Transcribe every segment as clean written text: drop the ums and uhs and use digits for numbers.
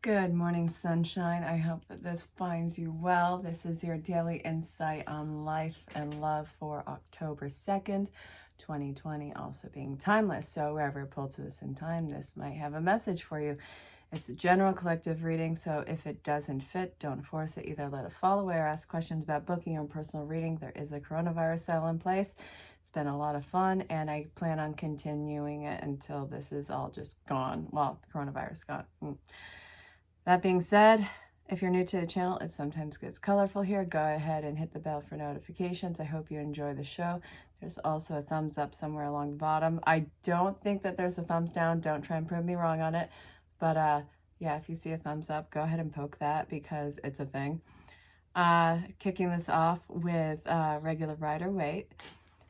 Good morning, sunshine. I hope that this finds you well. This is your daily insight on life and love for October 2nd, 2020, also being timeless. So wherever you're pulled to this in time, this might have a message for you. It's a general collective reading, so if it doesn't fit, don't force it. Either let it fall away or ask questions about booking your personal reading. There is a coronavirus cell in place. It's been a lot of fun, and I plan on continuing it until this is all just gone. Well, coronavirus gone. That being said, if you're new to the channel, it sometimes gets colorful here. Go ahead and hit the bell for notifications. I hope you enjoy the show. There's also a thumbs up somewhere along the bottom. I don't think that there's a thumbs down. Don't try and prove me wrong on it. But yeah, if you see a thumbs up, go ahead and poke that because it's a thing. Kicking this off with regular Rider-Waite.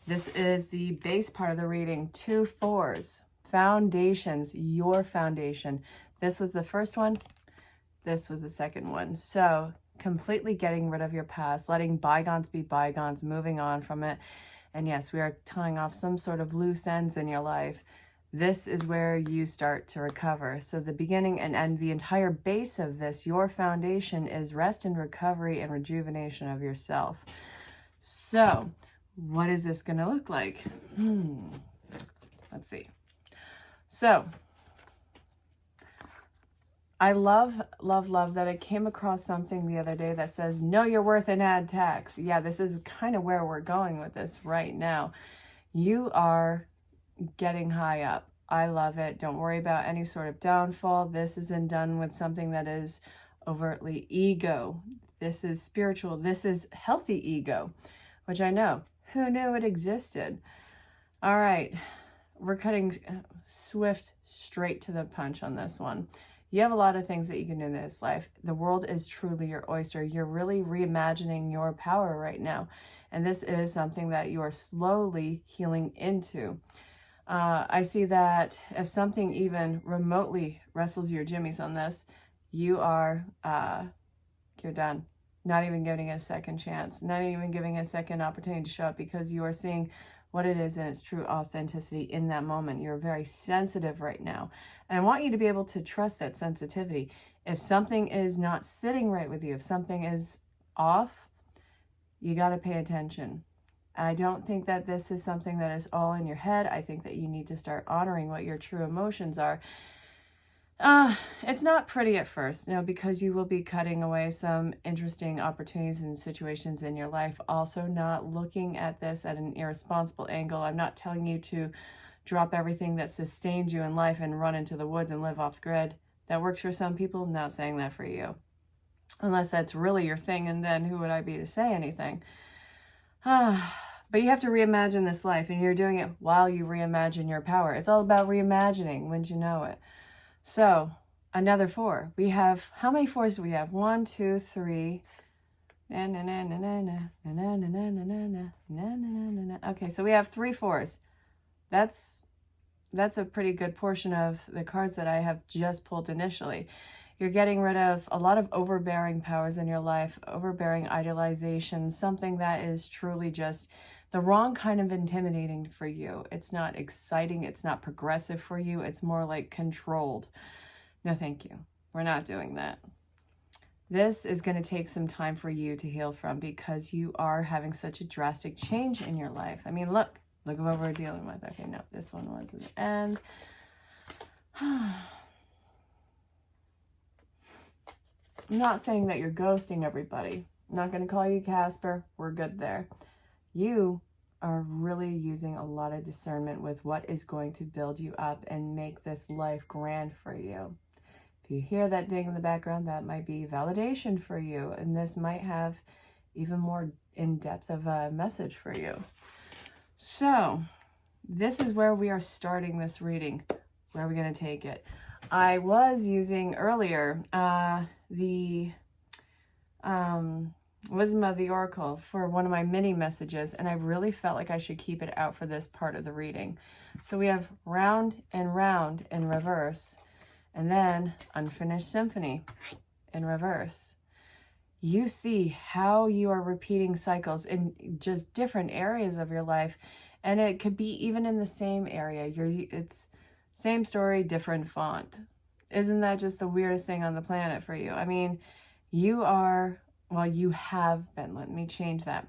This is the base part of the reading. 2 4s. Foundations. Your foundation. This was the first one. This was the second one. So completely getting rid of your past, letting bygones be bygones, moving on from it. And yes, we are tying off some sort of loose ends in your life. This is where you start to recover. So the beginning and the entire base of this, your foundation, is rest and recovery and rejuvenation of yourself. So what is this going to look like? Let's see. So I love that I came across something the other day that says, know your worth and add tax. Yeah, this is kind of where we're going with this right now. You are getting high up. I love it. Don't worry about any sort of downfall. This isn't done with something that is overtly ego. This is spiritual. This is healthy ego, which I know. Who knew it existed? All right. We're cutting swift straight to the punch on this one. You have a lot of things that you can do in this life. The world is truly your oyster. You're really reimagining your power right now. And this is something that you are slowly healing into. I see that if something even remotely wrestles your jimmies on this, you're done. Not even giving it a second chance. Not even giving it a second opportunity to show up because you are seeing what it is in its true authenticity in that moment. You're very sensitive right now. And I want you to be able to trust that sensitivity. If something is not sitting right with you, if something is off, you got to pay attention. I don't think that this is something that is all in your head. I think that you need to start honoring what your true emotions are. It's not pretty at first, because you will be cutting away some interesting opportunities and situations in your life. Also not looking at this at an irresponsible angle. I'm not telling you to drop everything that sustained you in life and run into the woods and live off grid. That works for some people. I'm not saying that for you. Unless that's really your thing, and then who would I be to say anything? But you have to reimagine this life, and you're doing it while you reimagine your power. It's all about reimagining, wouldn't you know it? So, another 4. We have, how many 4s do we have? 1, 2, 3. Okay, so we have 3 4s. That's a pretty good portion of the cards that I have just pulled initially. You're getting rid of a lot of overbearing powers in your life, overbearing idealization, something that is truly just the wrong kind of intimidating for you. It's not exciting. It's not progressive for you. It's more like controlled. No, thank you. We're not doing that. This is going to take some time for you to heal from because you are having such a drastic change in your life. I mean, look at what we're dealing with. Okay, no, this one was at the end. I'm not saying that you're ghosting everybody. I'm not going to call you Casper. We're good there. You are really using a lot of discernment with what is going to build you up and make this life grand for you. If you hear that ding in the background, that might be validation for you. And this might have even more in-depth of a message for you. So this is where we are starting this reading. Where are we going to take it? I was using earlier the Wisdom of the Oracle for one of my mini messages, and I really felt like I should keep it out for this part of the reading. So we have round and round in reverse, and then unfinished symphony in reverse. You see how you are repeating cycles in just different areas of your life, and it could be even in the same area. It's same story, different font. Isn't that just the weirdest thing on the planet for you? I mean, you are, well, you have been, let me change that,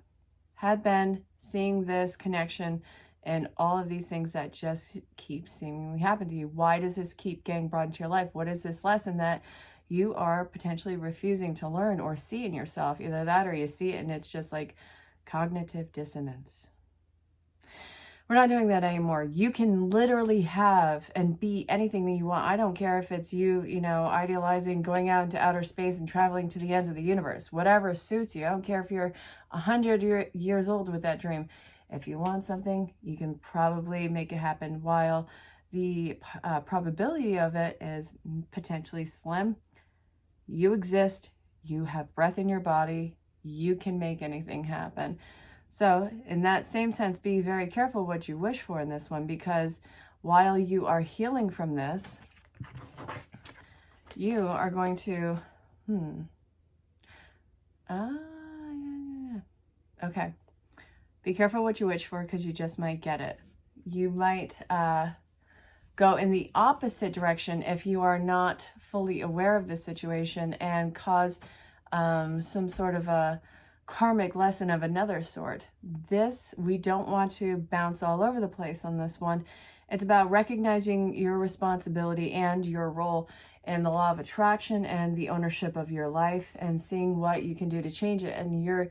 had been seeing this connection and all of these things that just keep seemingly happen to you. Why does this keep getting brought into your life? What is this lesson that you are potentially refusing to learn or see in yourself? Either that or you see it and it's just like cognitive dissonance. We're not doing that anymore. You can literally have and be anything that you want. I don't care if it's you, you know, idealizing going out into outer space and traveling to the ends of the universe. Whatever suits you. I don't care if you're 100 years old with that dream. If you want something, you can probably make it happen. While the probability of it is potentially slim, you exist. You have breath in your body. You can make anything happen. So in that same sense, be very careful what you wish for in this one, because while you are healing from this, you are going to, okay. Be careful what you wish for, because you just might get it. You might go in the opposite direction if you are not fully aware of the situation and cause some sort of a karmic lesson of another sort. This, we don't want to bounce all over the place on this one. It's about recognizing your responsibility and your role in the law of attraction and the ownership of your life, and seeing what you can do to change it. And you're,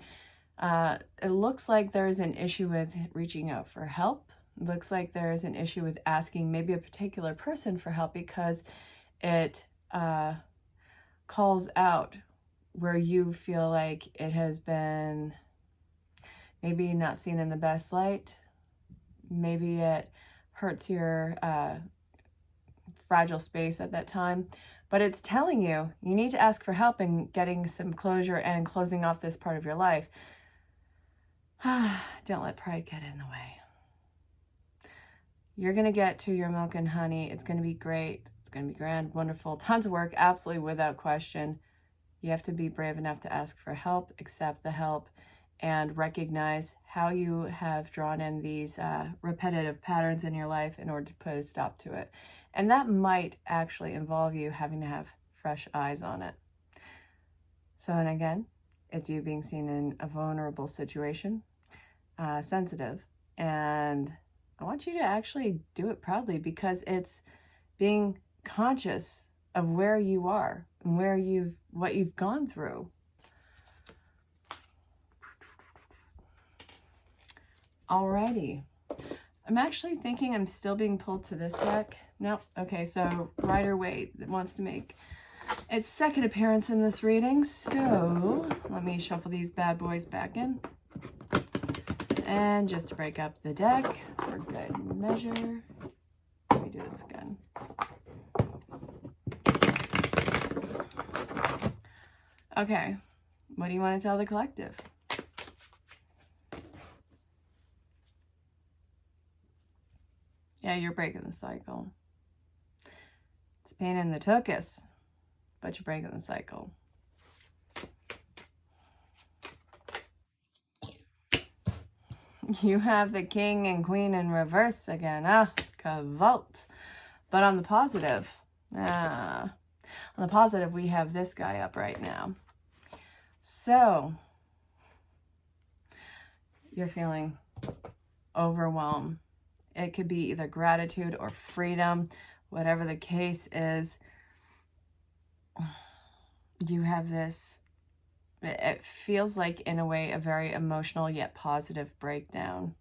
it looks like there's an issue with reaching out for help. It looks like there's an issue with asking maybe a particular person for help, because it calls out where you feel like it has been maybe not seen in the best light. Maybe it hurts your fragile space at that time. But it's telling you, you need to ask for help in getting some closure and closing off this part of your life. Don't let pride get in the way. You're going to get to your milk and honey. It's going to be great. It's going to be grand, wonderful, tons of work, absolutely without question. You have to be brave enough to ask for help, accept the help, and recognize how you have drawn in these repetitive patterns in your life in order to put a stop to it. And that might actually involve you having to have fresh eyes on it. So, and again, it's you being seen in a vulnerable situation, sensitive, and I want you to actually do it proudly, because it's being conscious of where you are and what you've gone through. Alrighty. I'm actually thinking I'm still being pulled to this deck. Nope. Okay, so Rider-Waite wants to make its second appearance in this reading. So let me shuffle these bad boys back in. And just to break up the deck for good measure, let me do this again. Okay, what do you want to tell the collective? Yeah, you're breaking the cycle. It's pain in the tuchus, but you're breaking the cycle. You have the king and queen in reverse again. Ah, cavalt. But on the positive, we have this guy up right now. So, you're feeling overwhelmed. It could be either gratitude or freedom, whatever the case is. You have this, it feels like, in a way, a very emotional yet positive breakdown.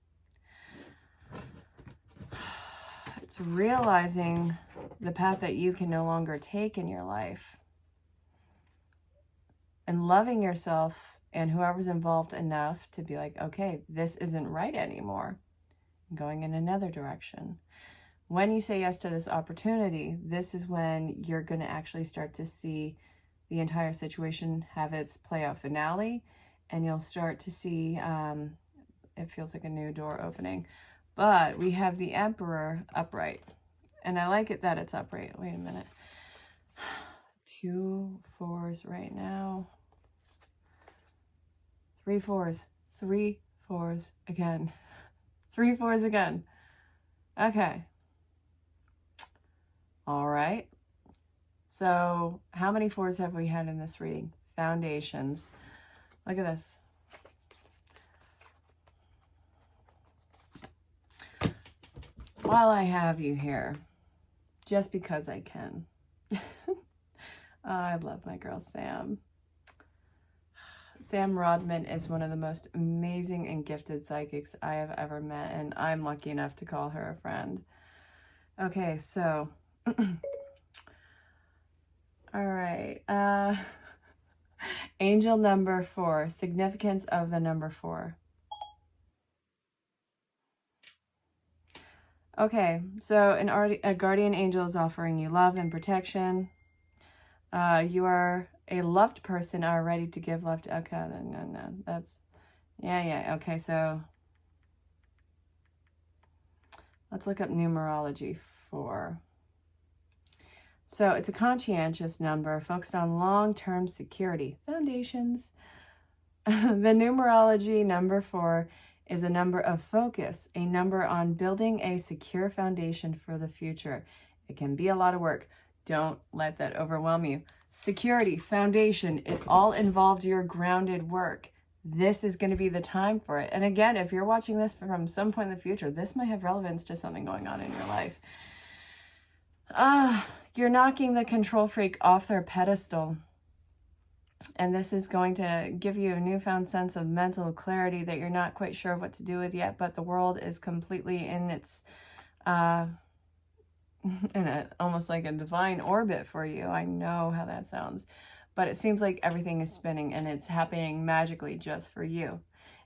It's realizing the path that you can no longer take in your life, and loving yourself and whoever's involved enough to be like, okay, this isn't right anymore. I'm going in another direction. When you say yes to this opportunity, this is when you're going to actually start to see the entire situation have its play out finale, and you'll start to see, it feels like a new door opening. But we have the Emperor upright, and I like it that it's upright. Wait a minute. 2 4s right now. 3 4s. 3 4s again. 3 4s again. Okay. All right. So how many 4s have we had in this reading? Foundations. Look at this. While I have you here, just because I can. I love my girl Sam. Sam Rodman is one of the most amazing and gifted psychics I have ever met, and I'm lucky enough to call her a friend. Okay, so, all right. Angel number 4, significance of the number 4. Okay, so a guardian angel is offering you love and protection. You are a loved person, are ready to give love to, okay, no, that's, yeah, okay, so let's look up numerology 4. So it's a conscientious number focused on long-term security. Foundations. The numerology number 4 is a number of focus, a number on building a secure foundation for the future. It can be a lot of work. Don't let that overwhelm you. Security, foundation, it all involved your grounded work. This is going to be the time for it. And again, if you're watching this from some point in the future, this might have relevance to something going on in your life. You're knocking the control freak off their pedestal. And this is going to give you a newfound sense of mental clarity that you're not quite sure what to do with yet, but the world is completely in its, almost like a divine orbit for you. I know how that sounds, but it seems like everything is spinning and it's happening magically just for you.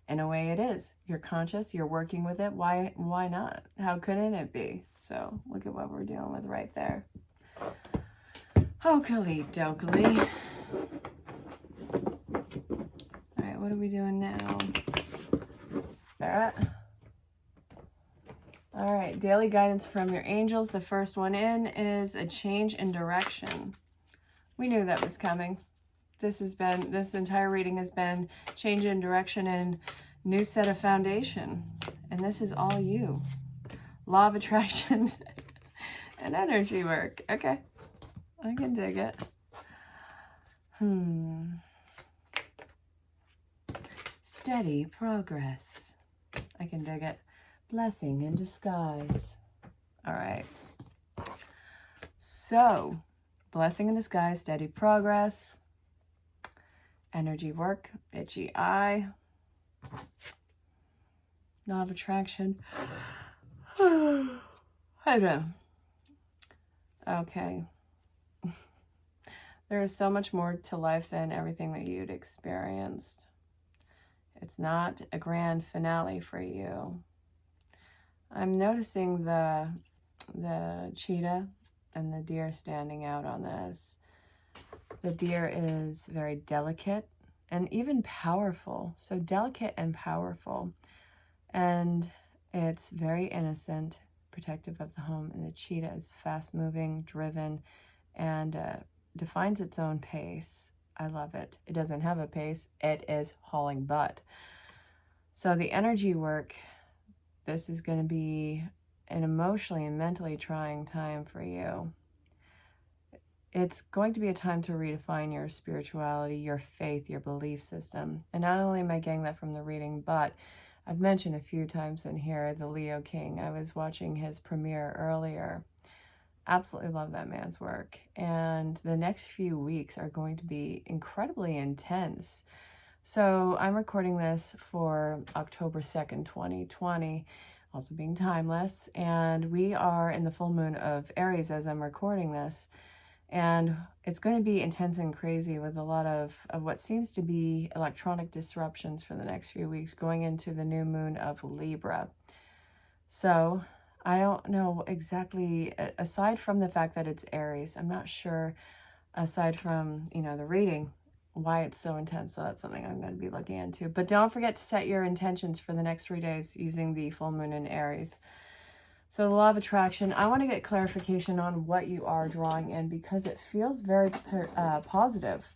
In a way it is. You're conscious, you're working with it. Why not? How couldn't it be? So look at what we're dealing with right there. Okey dokey. All right, what are we doing now? Spirit. All right, daily guidance from your angels. The first one in is a change in direction. We knew that was coming. This entire reading has been change in direction and new set of foundation. And this is all you. Law of attraction and energy work. Okay, I can dig it. Steady progress. I can dig it. Blessing in disguise. All right. So, blessing in disguise, steady progress, energy work, itchy eye, law of attraction. I don't know. Okay. There is so much more to life than everything that you'd experienced. It's not a grand finale for you. I'm noticing the cheetah and the deer standing out on this. The deer is very delicate and even powerful. So delicate and powerful. And it's very innocent, protective of the home. And the cheetah is fast-moving, driven, and defines its own pace. I love it. It doesn't have a pace. It is hauling butt. So the energy work, this is going to be an emotionally and mentally trying time for you. It's going to be a time to redefine your spirituality, your faith, your belief system. And not only am I getting that from the reading, but I've mentioned a few times in here the Leo King. I was watching his premiere earlier. Absolutely love that man's work. And the next few weeks are going to be incredibly intense. So I'm recording this for October 2nd, 2020, also being timeless. And we are in the full moon of Aries as I'm recording this. And it's going to be intense and crazy with a lot of what seems to be electronic disruptions for the next few weeks going into the new moon of Libra. So I don't know exactly, aside from the fact that it's Aries, I'm not sure, aside from, the reading, why it's so intense. So that's something I'm going to be looking into. But don't forget to set your intentions for the next 3 days using the full moon in Aries. So the law of attraction, I want to get clarification on what you are drawing in because it feels very positive.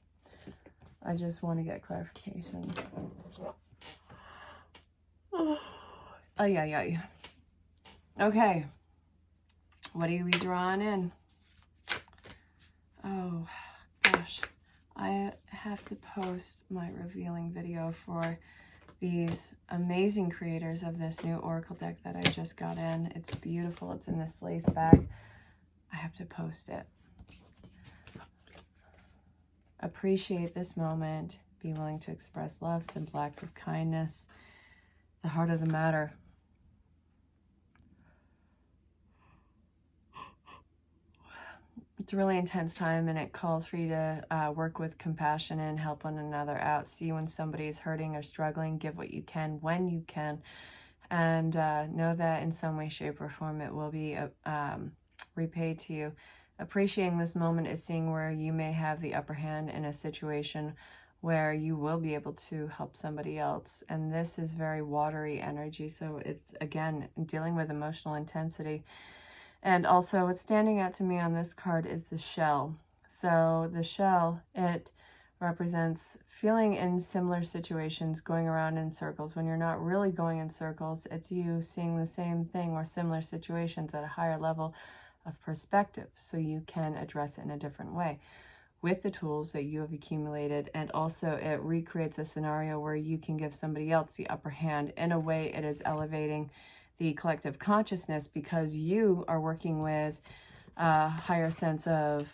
I just want to get clarification. Oh, yeah. Okay. What are we drawing in? Oh, gosh. I have to post my revealing video for these amazing creators of this new Oracle deck that I just got in. It's beautiful. It's in this lace bag. I have to post it. Appreciate this moment. Be willing to express love, simple acts of kindness. The heart of the matter. It's a really intense time, and it calls for you to work with compassion and help one another out. See when somebody is hurting or struggling, give what you can when you can, and know that in some way, shape, or form it will be repaid to you. Appreciating this moment is seeing where you may have the upper hand in a situation where you will be able to help somebody else. And this is very watery energy, so it's, again, dealing with emotional intensity. And also what's standing out to me on this card is the shell. So the shell, it represents feeling in similar situations, going around in circles. When you're not really going in circles, it's you seeing the same thing or similar situations at a higher level of perspective, so you can address it in a different way with the tools that you have accumulated. And also it recreates a scenario where you can give somebody else the upper hand. In a way, it is elevating the collective consciousness because you are working with a higher sense of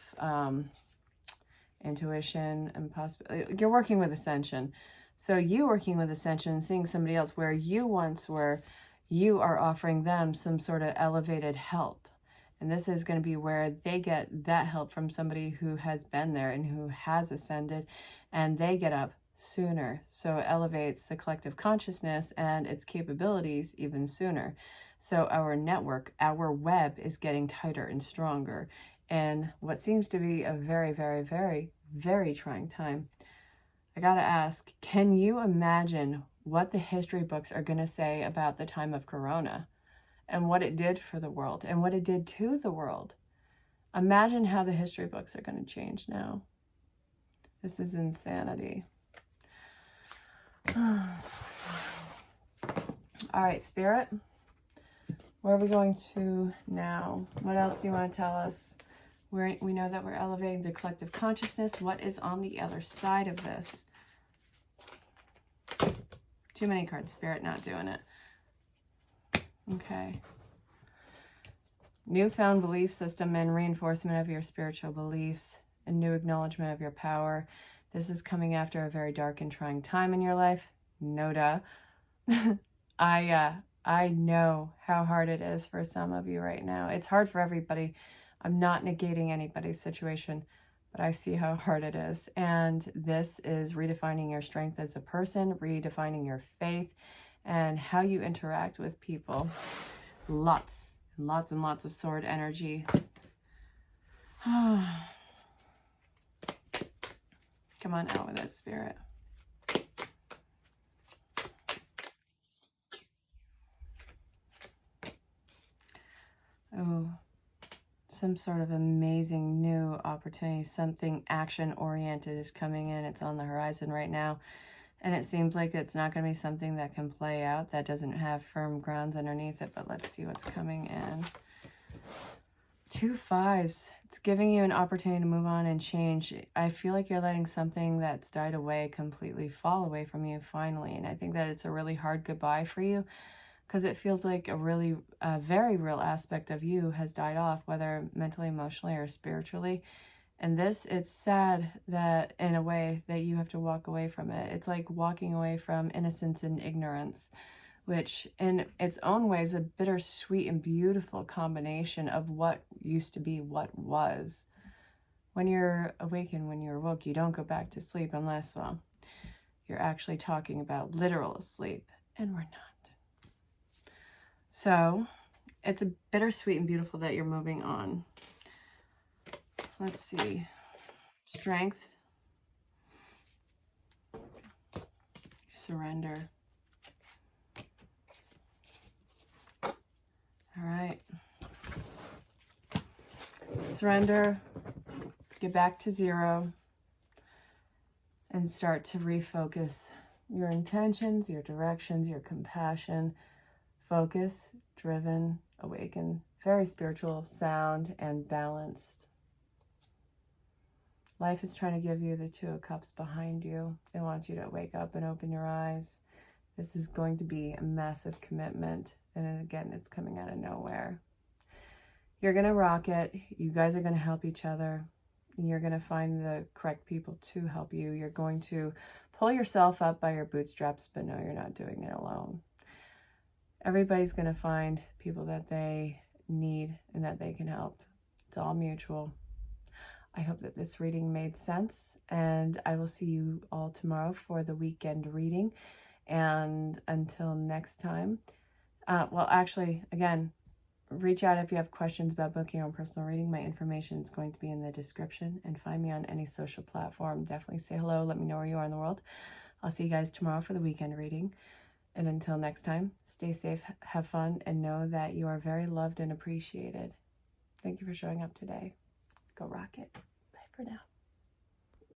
intuition and possibility. You're working with ascension. So you working with ascension, seeing somebody else where you once were, you are offering them some sort of elevated help. And this is going to be where they get that help from somebody who has been there and who has ascended, and they get up sooner. So it elevates the collective consciousness and its capabilities even sooner. So our network, our web is getting tighter and stronger in what seems to be a very, very, very, very trying time. I gotta ask, can you imagine what the history books are going to say about the time of Corona? And what it did for the world and what it did to the world. Imagine how the history books are going to change now. This is insanity. All right, Spirit, where are we going to now? What else do you want to tell us? We know that we're elevating the collective consciousness. What is on the other side of this? Too many cards, Spirit, not doing it. Okay. Newfound belief system and reinforcement of your spiritual beliefs and new acknowledgement of your power. This is coming after a very dark and trying time in your life. No duh. I know how hard it is for some of you right now. It's hard for everybody. I'm not negating anybody's situation, but I see how hard it is. And this is redefining your strength as a person, redefining your faith, and how you interact with people. Lots and lots of sword energy. Come on, out with it, Spirit. Oh, some sort of amazing new opportunity, something action-oriented is coming in. It's on the horizon right now. And it seems like it's not going to be something that can play out, that doesn't have firm grounds underneath it. But let's see what's coming in. 2 5s. It's giving you an opportunity to move on and change. I feel like you're letting something that's died away completely fall away from you finally. And I think that it's a really hard goodbye for you because it feels like a very real aspect of you has died off, whether mentally, emotionally, or spiritually. And this, it's sad that in a way that you have to walk away from it. It's like walking away from innocence and ignorance, which in its own way is a bittersweet and beautiful combination of what used to be what was. When you're awakened, when you're awoke, you don't go back to sleep unless, well, you're actually talking about literal sleep, and we're not. So it's a bittersweet and beautiful that you're moving on. Let's see. Strength. Surrender. All right. Surrender. Get back to 0. And start to refocus your intentions, your directions, your compassion. Focus, driven, awakened, very spiritual, sound, and balanced. Life is trying to give you the Two of Cups behind you. It wants you to wake up and open your eyes. This is going to be a massive commitment. And again, it's coming out of nowhere. You're going to rock it. You guys are going to help each other. You're going to find the correct people to help you. You're going to pull yourself up by your bootstraps, but no, you're not doing it alone. Everybody's going to find people that they need and that they can help. It's all mutual. I hope that this reading made sense, and I will see you all tomorrow for the weekend reading. And until next time, well, actually, again, reach out if you have questions about booking your own personal reading. My information is going to be in the description, and find me on any social platform. Definitely say hello. Let me know where you are in the world. I'll see you guys tomorrow for the weekend reading. And until next time, stay safe, have fun, and know that you are very loved and appreciated. Thank you for showing up today. Go rock it. Bye for now.